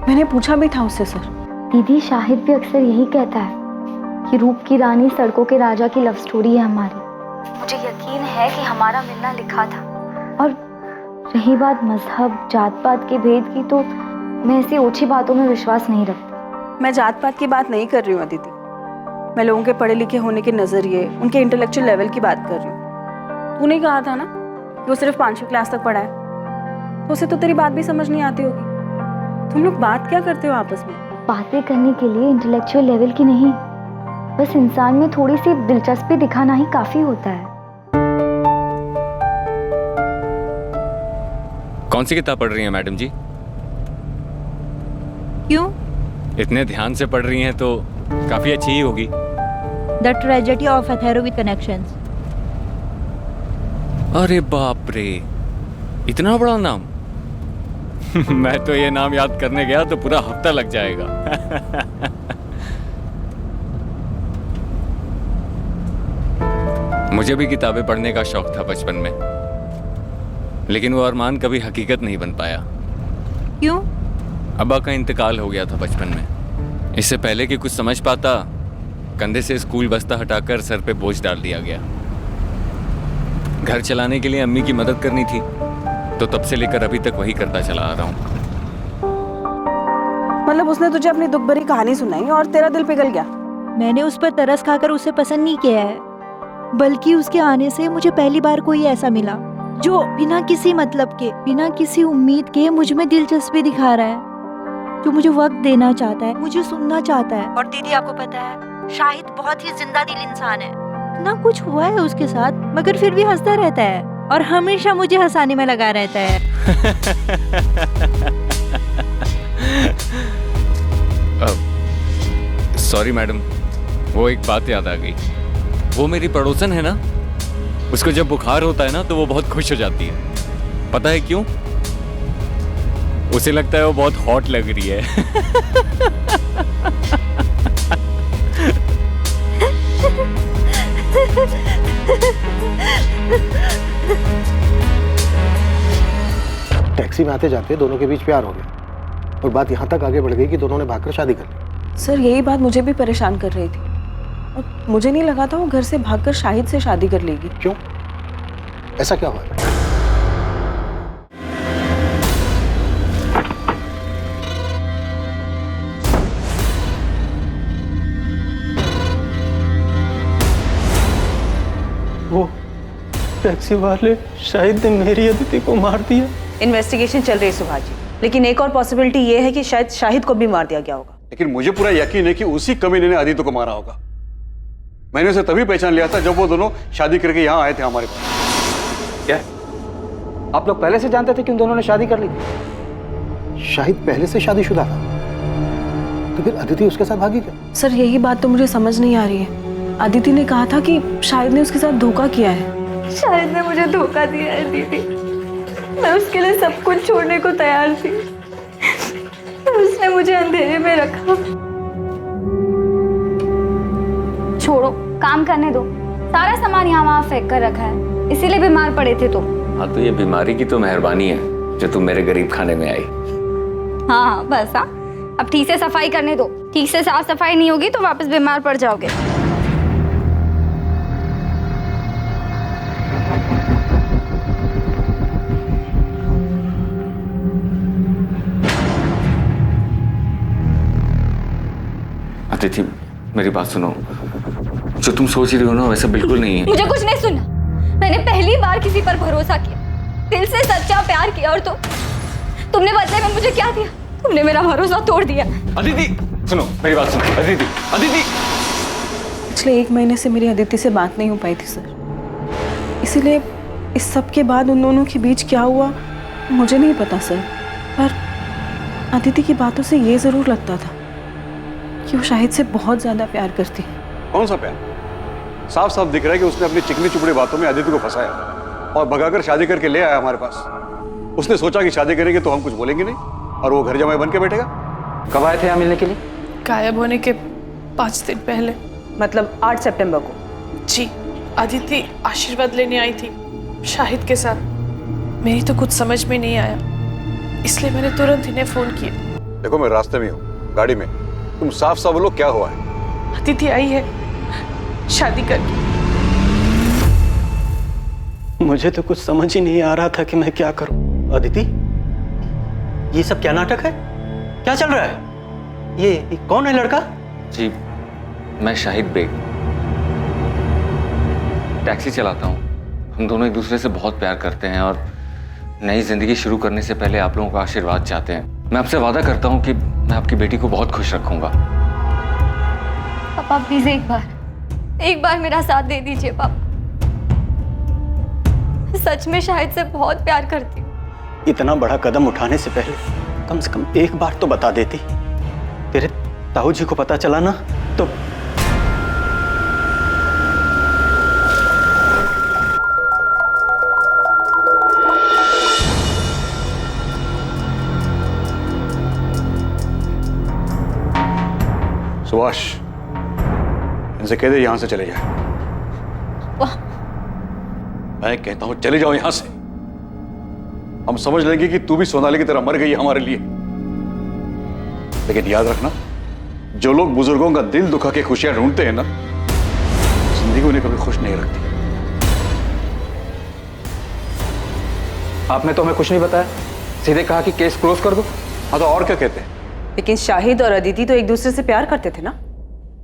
मैंने पूछा भी था उससे सर। दीदी, शाहिद भी अक्सर यही कहता है कि रूप की रानी सड़कों के राजा की लव स्टोरी है हमारी। मुझे यकीन है कि हमारा मिलना लिखा था। और रही बात मजहब जात पात के भेद की, तो मैं ऐसी ओछी बातों में विश्वास नहीं रखती। मैं जात पात की बात नहीं कर रही हूँ अदिति, मैं लोगों के पढ़े लिखे होने के नज़रिए, उनके इंटेलेक्चुअल लेवल की बात कर रही हूँ। तूने कहा था ना कि वो सिर्फ 5वीं क्लास तक पढ़ा है, तो उसे तो तेरी बात भी समझ नहीं आती होगी। तुम लोग बात क्या करते हो आपस में? बातें करने के लिए इंटेलेक्चुअल लेवल की नहीं, बस इंसान में थोड़ी सी दिलचस्पी दिखाना ही काफी होता है। कौन सी किताब पढ़ रही हैं मैडम जी? क्यों? इतने ध्यान से पढ़ रही हैं तो काफी अच्छी ही होगी। The tragedy of Othello with connections. अरे बाप रे, इतना बड़ा नाम। मैं तो ये नाम याद करने गया तो पूरा हफ्ता लग जाएगा। मुझे भी किताबें पढ़ने का शौक था बचपन में, लेकिन वो अरमान कभी हकीकत नहीं बन पाया। क्यों? अब्बा का इंतकाल हो गया था बचपन में। इससे पहले कि कुछ समझ पाता, कंधे से स्कूल बस्ता हटाकर सर पे बोझ डाल दिया गया। घर चलाने के लिए अम्मी की मदद करनी थी, तो तब से लेकर अभी तक वही करता चला आ रहा हूँ। मतलब उसने तुझे अपनी दुख भरी कहानी सुनाई और तेरा दिल पिघल गया? मैंने उस पर तरस खाकर उसे पसंद नहीं किया है, बल्कि उसके आने से मुझे पहली बार कोई ऐसा मिला जो बिना किसी मतलब के, बिना किसी उम्मीद के मुझ में दिलचस्पी दिखा रहा है, जो मुझे वक्त देना चाहता है, मुझे सुनना चाहता है। और दीदी, आपको पता है, शाहिद बहुत ही जिंदा दिल इंसान है। ना कुछ हुआ है उसके साथ, मगर फिर भी हंसता रहता है और हमेशा मुझे हंसाने में लगा रहता है। सॉरी मैडम, वो एक बात याद आ गई। वो मेरी पड़ोसन है ना, उसको जब बुखार होता है ना तो वो बहुत खुश हो जाती है। पता है क्यों? उसे लगता है वो बहुत हॉट लग रही है। टैक्सी में आते जाते दोनों के बीच प्यार हो गया और बात यहाँ तक आगे बढ़ गई कि दोनों ने भागकर शादी कर ली। सर यही बात मुझे भी परेशान कर रही थी और मुझे नहीं लगा था वो घर से भागकर शाहिद से शादी कर लेगी। क्यों? ऐसा क्या हुआ? वो टैक्सी वाले शाहिद ने मेरी अदिति को मार दिया। इन्वेस्टिगेशन चल रही है सुभाष जी, लेकिन एक और पॉसिबिलिटी ये है कि शायद शाहिद को भी मार दिया गया होगा। लेकिन मुझे पूरा यकीन है कि उसी कमीने ने आदित्य को मारा होगा। मैंने उसे तभी पहचान लिया था जब वो दोनों शादी करके यहाँ आए थे हमारे पास। क्या आप लोग पहले से जानते थे कि उन दोनों ने शादी कर ली थी? शाहिद पहले से शादीशुदा था, तो फिर अदिति उसके साथ भागी क्या? सर यही बात तो मुझे समझ नहीं आ रही है। अदिति ने कहा था कि शाहिद ने उसके साथ धोखा किया है। शाहिद ने मुझे धोखा दिया है दीदी। मैं उसके लिए सब कुछ छोड़ने को तैयार थी, उसने मुझे अंधेरे में रखा। छोड़ो, काम करने दो। सारा सामान यहाँ वहाँ फेंक कर रखा है, इसीलिए बीमार पड़े थे तुम। हाँ तो ये बीमारी की तो मेहरबानी है जो तुम मेरे गरीब खाने में आई। हाँ बस हाँ, अब ठीक से सफाई करने दो। ठीक से साफ सफाई नहीं होगी तो वापस बीमार पड़ जाओगे। अदिति मेरी बात सुनो, जो तुम सोच रही हो ना वैसा बिल्कुल नहीं है। मुझे कुछ नहीं सुनना। मैंने पहली बार किसी पर भरोसा किया, दिल से सच्चा प्यार किया, और तुमने बदले में मुझे क्या दिया? तुमने मेरा भरोसा तोड़ दिया। अदिति सुनो मेरी बात सुनो। अदिति अदिति पिछले 1 महीने से मेरी अदिति से बात नहीं हो पाई थी सर, इसीलिए इस सब के बाद उन दोनों के बीच क्या हुआ मुझे नहीं पता सर। पर अदिति की बातों से ये जरूर लगता था कि वो शाहिद से बहुत ज्यादा प्यार करती है। कौन सा प्यार? साफ साफ दिख रहा है कि उसने अपनी चिकनी चुपड़ी बातों में अदिति को फंसाया और भगाकर शादी करके ले आया हमारे पास। उसने सोचा कि शादी करेंगे तो हम कुछ बोलेंगे नहीं और वो घर जमाई बन के बैठेगा। कब आए थे यहाँ मिलने के लिए? गायब होने के 5 दिन पहले। मतलब 8 सितंबर को? जी, अदिति आशीर्वाद लेने आई थी शाहिद के साथ। मेरी तो कुछ समझ में नहीं आया, इसलिए मैंने तुरंत इन्हें फोन किया। देखो मैं रास्ते में हूँ, गाड़ी में। तुम साफ साफ बोलो क्या हुआ है? अदिति आई है शादी करके। मुझे तो कुछ समझ ही नहीं आ रहा था कि मैं क्या करूं। अदिति, ये सब क्या नाटक है? क्या चल रहा है? ये कौन है लड़का? जी मैं शाहिद बेग, टैक्सी चलाता हूँ। हम दोनों एक दूसरे से बहुत प्यार करते हैं और नई जिंदगी शुरू करने से पहले आप लोगों का आशीर्वाद चाहते हैं। मैं आपसे वादा करता हूँ कि मैं आपकी बेटी को बहुत खुश रखूंगा। पापा प्लीज एक बार मेरा साथ दे दीजिए पापा। सच में शाहिद से बहुत प्यार करती हूँ। इतना बड़ा कदम उठाने से पहले कम से कम एक बार तो बता देती। तेरे ताऊ जी को पता चला ना तो सुभाष, इनसे कह दे यहां से चले जाए। मैं कहता हूं चले जाओ यहां से। हम समझ लेंगे कि तू भी सोनाली की तरह मर गई है हमारे लिए। लेकिन याद रखना, जो लोग बुजुर्गों का दिल दुखा के खुशियां ढूंढते हैं ना, जिंदगी उन्हें कभी खुश नहीं रखती। आपने तो हमें कुछ नहीं बताया, सीधे कहा कि केस क्लोज कर दो। हाँ तो और क्या कहते हैं? लेकिन शाहिद और अदिति तो एक दूसरे से प्यार करते थे ना,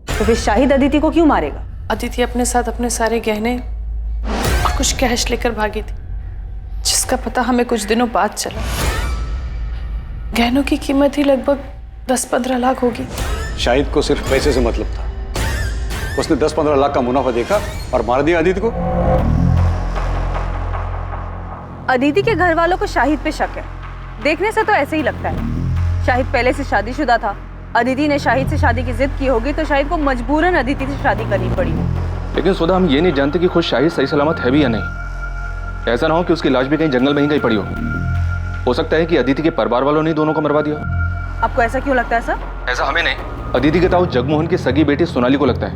तो फिर शाहिद अदिति को क्यों मारेगा? अदिति अपने साथ अपने सारे गहने और कुछ कैश लेकर भागी थी, जिसका पता हमें कुछ दिनों बाद चला। गहनों की कीमत ही लगभग 10-15 लाख होगी। शाहिद को सिर्फ पैसे से मतलब था। उसने 10-15 लाख का मुनाफा देखा और मार दिया अदिति को। अदिति के घर वालों को शाहिद पे शक है। देखने से तो ऐसे ही लगता है। शाहिद पहले से शादीशुदा था। अदिति ने शाहिद से शादी की जिद की होगी तो शाहिद को मजबूरन अदिति से शादी करनी पड़ी। लेकिन सुधा, हम ये नहीं जानते कि खुद शाहिद सही सलामत है भी या नहीं। ऐसा ना हो कि उसकी लाश भी कहीं जंगल में ही कहीं पड़ी हो सकता है कि अदिति के परिवार वालों ने दोनों को मरवा दिया। आपको ऐसा क्यों लगता है सर? ऐसा हमें नहीं, अदिति के ताऊ जगमोहन की सगी बेटी सोनाली को लगता है,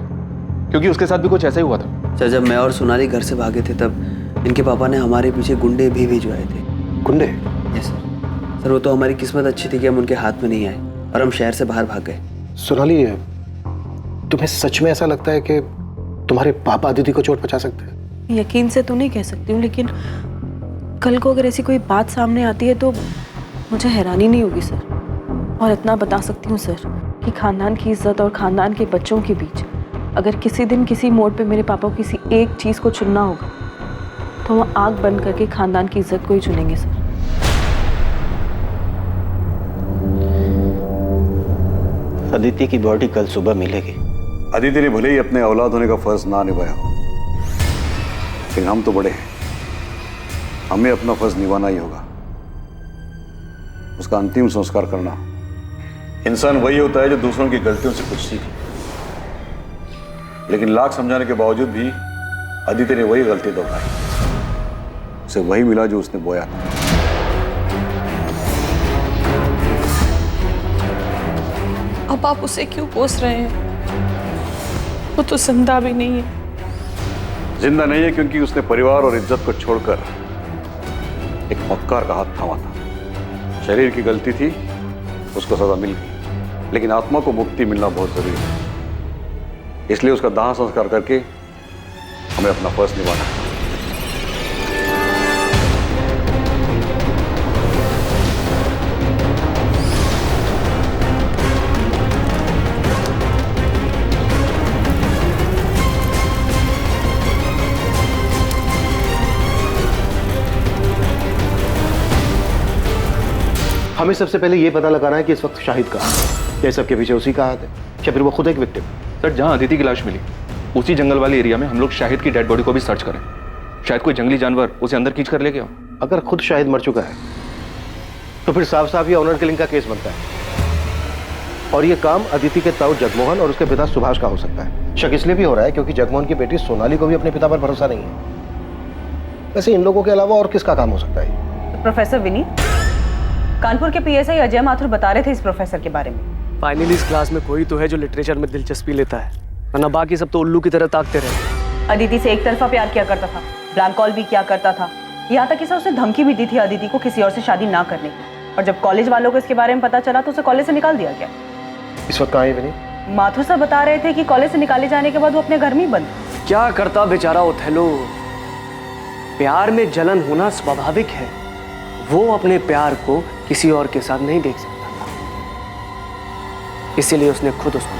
क्योंकि उसके साथ भी कुछ ऐसा ही हुआ था। सर, जब मैं और सोनाली घर से भागे थे तब इनके पापा ने हमारे पीछे गुंडे भी भिजवाए थे। गुंडे? Yes sir. वो तो हमारी किस्मत अच्छी थी कि हम उनके हाथ में नहीं आए और हम शहर से बाहर भाग गए। सोनाली, तुम्हें सच में ऐसा लगता है कि तुम्हारे पापा अदिति को चोट पहुंचा सकते हैं? यकीन से तो नहीं कह सकती हूँ, लेकिन कल को अगर ऐसी कोई बात सामने आती है तो मुझे हैरानी नहीं होगी सर। और इतना बता सकती हूँ सर कि खानदान की इज्जत और खानदान के बच्चों के बीच अगर किसी दिन किसी मोड़ पे मेरे पापा को किसी एक चीज़ को चुनना होगा तो वो आंख बंद करके खानदान की इज्जत को ही चुनेंगे सर। अदिति की बॉडी कल सुबह मिलेगी। अदिति ने भले ही अपने औलाद होने का फर्ज ना निभाया हो, लेकिन हम तो बड़े हैं, हमें अपना फर्ज निभाना ही होगा। उसका अंतिम संस्कार करना। इंसान वही होता है जो दूसरों की गलतियों से कुछ सीखे, लेकिन लाख समझाने के बावजूद भी अदिति ने वही गलती दोहराई। उसे वही मिला जो उसने बोया था। अब आप उसे क्यों कोस रहे हैं? वो तो जिंदा भी नहीं है। जिंदा नहीं है क्योंकि उसने परिवार और इज्जत को छोड़कर एक मक्कार का हाथ थामा था। शरीर की गलती थी, उसको सजा मिल गई, लेकिन आत्मा को मुक्ति मिलना बहुत जरूरी है। इसलिए उसका दाह संस्कार करके हमें अपना फर्ज निभाना है। हमें सबसे पहले ये पता लगाना है कि इस वक्त शाहिद कहाँ है। क्या सबके पीछे उसी का हाथ है या फिर वो खुद एक विक्टिम? सर, जहां अदिति की लाश मिली उसी जंगल वाले एरिया में हम लोग शाहिद की डेड बॉडी को भी सर्च करें। शायद कोई जंगली जानवर उसे अंदर खींच कर ले गया। अगर खुद शाहिद मर चुका है तो फिर साफ साफ ये ऑनर किलिंग का केस बनता है, और ये काम अदिति के ताऊ जगमोहन और उसके पिता सुभाष का हो सकता है। शक इसलिए भी हो रहा है क्योंकि जगमोहन की बेटी सोनाली को भी अपने पिता पर भरोसा नहीं है। वैसे इन लोगों के अलावा और किसका काम हो सकता है? प्रोफेसर विनीत, कानपुर के पीएसआई अजय माथुर बता रहे थे इस प्रोफेसर के बारे में। फाइनली इस क्लास में कोई तो है जो लिटरेचर में दिलचस्पी लेता है, वरना बाकी सब तो उल्लू की तरह ताकते रहे। अदिति से एक तरफा प्यार किया करता था, ब्लैंक कॉल भी किया करता था, यहाँ तक कि उसने धमकी भी दी थी अदिति को किसी और से शादी ना करने की। और जब कॉलेज वालों को इसके बारे में पता चला तो उसे कॉलेज से निकाल दिया गया। इस वक्त कहाँ है विनीत? माथुर साहब बता रहे थे कि कॉलेज से निकाले जाने के बाद वो अपने घर में ही बंद। क्या करता बेचारा ओथेलो? प्यार में जलन होना स्वाभाविक है। वो अपने प्यार को किसी और के साथ नहीं देख सकता था, इसीलिए उसने खुद उसको।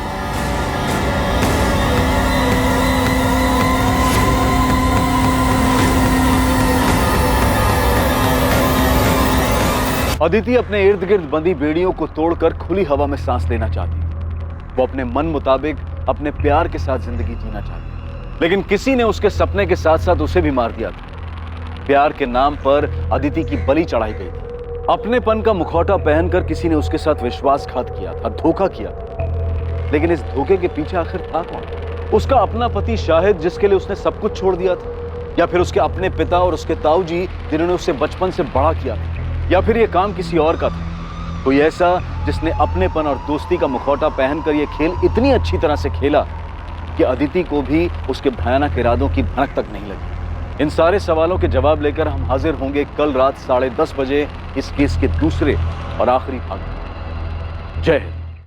अदिति अपने इर्द गिर्द बंधी बेड़ियों को तोड़कर खुली हवा में सांस लेना चाहती थी। वो अपने मन मुताबिक अपने प्यार के साथ जिंदगी जीना चाहती थी, लेकिन किसी ने उसके सपने के साथ साथ उसे भी मार दिया था। प्यार के नाम पर अदिति की बलि चढ़ाई गई थी। अपनेपन का मुखौटा पहनकर किसी ने उसके साथ विश्वासघात किया था, धोखा किया था। लेकिन इस धोखे के पीछे आखिर था कौन? उसका अपना पति शाहिद, जिसके लिए उसने सब कुछ छोड़ दिया था, या फिर उसके अपने पिता और उसके ताऊ जी जिन्होंने उसे बचपन से बड़ा किया था, या फिर यह काम किसी और का था? कोई ऐसा जिसने अपनेपन और दोस्ती का मुखौटा पहनकर यह खेल इतनी अच्छी तरह से खेला कि अदिति को भी उसके भयानक इरादों की भनक तक नहीं लगी। इन सारे सवालों के जवाब लेकर हम हाजिर होंगे कल रात 10:30 बजे इस केस के दूसरे और आखिरी भाग में। जय हिंद।